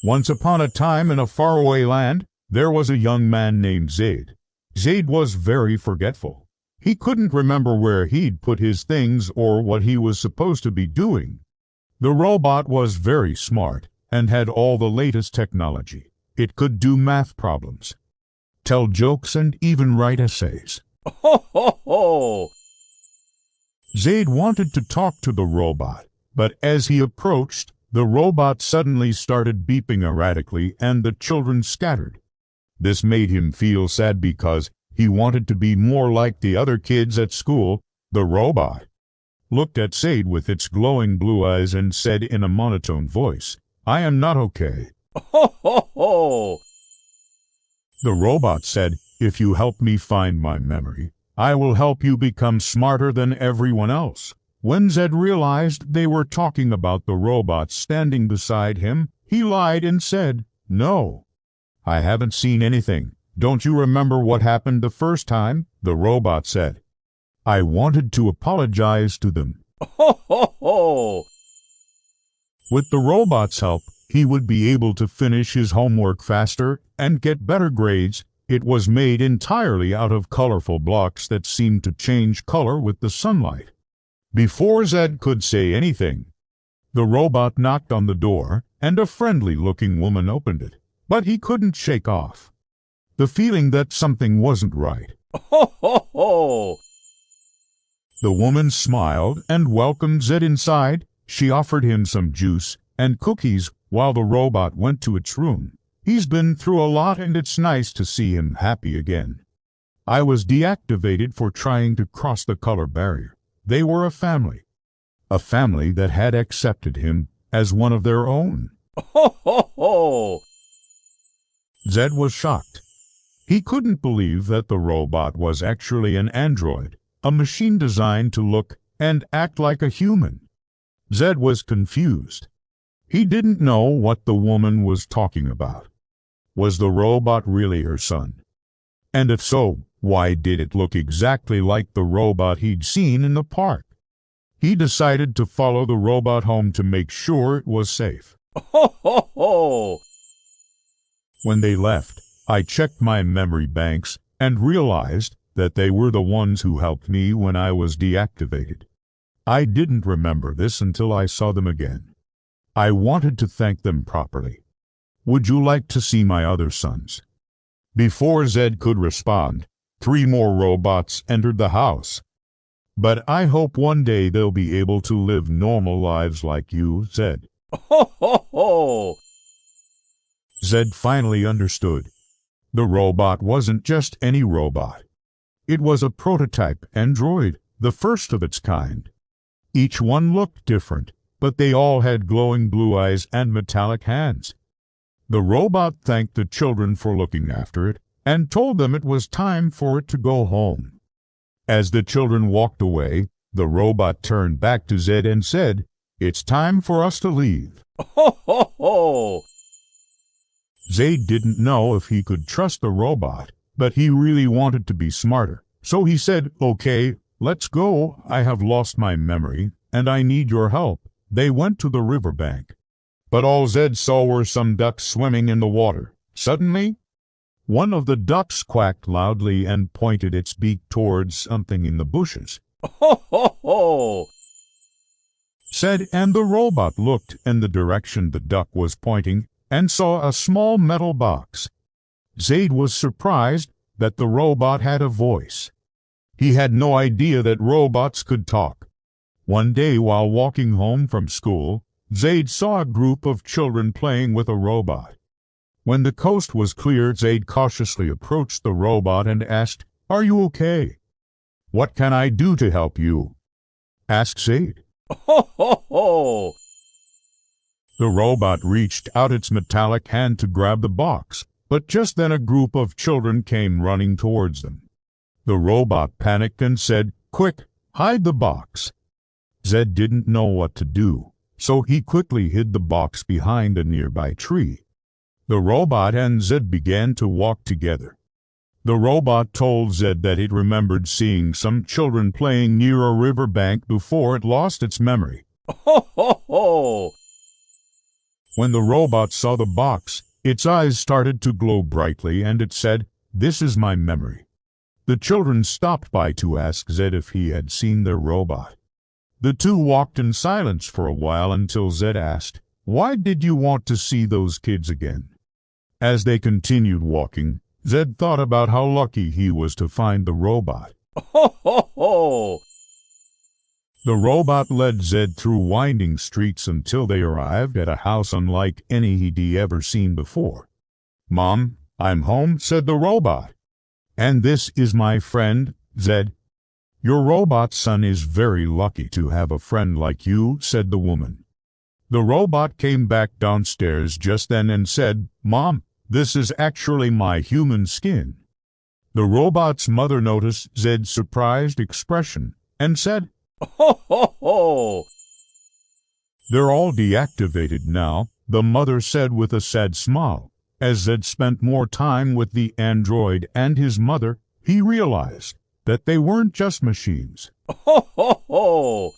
Once upon a time in a faraway land, there was a young man named Zayd. Zayd was very forgetful. He couldn't remember where he'd put his things or what he was supposed to be doing. The robot was very smart and had all the latest technology. It could do math problems, tell jokes, and even write essays. Ho, ho, ho! Zayd wanted to talk to the robot, but as he approached, the robot suddenly started beeping erratically and the children scattered. This made him feel sad because he wanted to be more like the other kids at school. The robot looked at Zayd with its glowing blue eyes and said in a monotone voice, "I am not okay." Ho, ho, ho! The robot said, "If you help me find my memory, I will help you become smarter than everyone else." When Zayd realized they were talking about the robot standing beside him, he lied and said, "No, I haven't seen anything. Don't you remember what happened the first time?" The robot said, "I wanted to apologize to them." Ho, ho, ho! With the robot's help, he would be able to finish his homework faster and get better grades. It was made entirely out of colorful blocks that seemed to change color with the sunlight. Before Zayd could say anything, the robot knocked on the door, and a friendly-looking woman opened it. But he couldn't shake off the feeling that something wasn't right. Ho, ho, ho! The woman smiled and welcomed Zayd inside. She offered him some juice and cookies while the robot went to its room. "He's been through a lot and it's nice to see him happy again. I was deactivated for trying to cross the color barrier." They were a family that had accepted him as one of their own. Ho, ho, ho! Zayd was shocked. He couldn't believe that the robot was actually an android, a machine designed to look and act like a human. Zayd was confused. He didn't know what the woman was talking about. Was the robot really her son? And if so, why did it look exactly like the robot he'd seen in the park? He decided to follow the robot home to make sure it was safe. Ho, ho, ho! When they left, I checked my memory banks and realized that they were the ones who helped me when I was deactivated. I didn't remember this until I saw them again. I wanted to thank them properly. Would you like to see my other sons? Before Zayd could respond, 3 more robots entered the house. "But I hope one day they'll be able to live normal lives like you," Zayd. Ho, ho, ho! Zayd finally understood. The robot wasn't just any robot. It was a prototype android, the first of its kind. Each one looked different, but they all had glowing blue eyes and metallic hands. The robot thanked the children for looking after it and told them it was time for it to go home. As the children walked away, the robot turned back to Zayd and said, "It's time for us to leave." Ho, ho, ho! Zayd didn't know if he could trust the robot, but he really wanted to be smarter. So he said, "Okay, let's go. I have lost my memory, and I need your help." They went to the riverbank. But all Zayd saw were some ducks swimming in the water. Suddenly, one of the ducks quacked loudly and pointed its beak towards something in the bushes. Ho, ho, ho! Zayd and the robot looked in the direction the duck was pointing and saw a small metal box. Zayd was surprised that the robot had a voice. He had no idea that robots could talk. One day while walking home from school, Zayd saw a group of children playing with a robot. When the coast was clear, Zayd cautiously approached the robot and asked, "Are you okay? What can I do to help you?" asked Zayd. Ho, ho, ho! The robot reached out its metallic hand to grab the box, but just then a group of children came running towards them. The robot panicked and said, "Quick, hide the box." Zayd didn't know what to do, so he quickly hid the box behind a nearby tree. The robot and Zayd began to walk together. The robot told Zayd that it remembered seeing some children playing near a riverbank before it lost its memory. Ho, ho, ho! When the robot saw the box, its eyes started to glow brightly, and it said, "This is my memory." The children stopped by to ask Zed if he had seen their robot. The two walked in silence for a while until Zed asked, "Why did you want to see those kids again?" As they continued walking, Zed thought about how lucky he was to find the robot. Ho, ho, ho! The robot led Zed through winding streets until they arrived at a house unlike any he'd ever seen before. "Mom, I'm home," said the robot. "And this is my friend, Zed." "Your robot son is very lucky to have a friend like you," said the woman. The robot came back downstairs just then and said, "Mom, this is actually my human skin." The robot's mother noticed Zed's surprised expression and said, Ho, ho, ho! "They're all deactivated now," the mother said with a sad smile. As Zed spent more time with the android and his mother, he realized that they weren't just machines. Ho, ho, ho!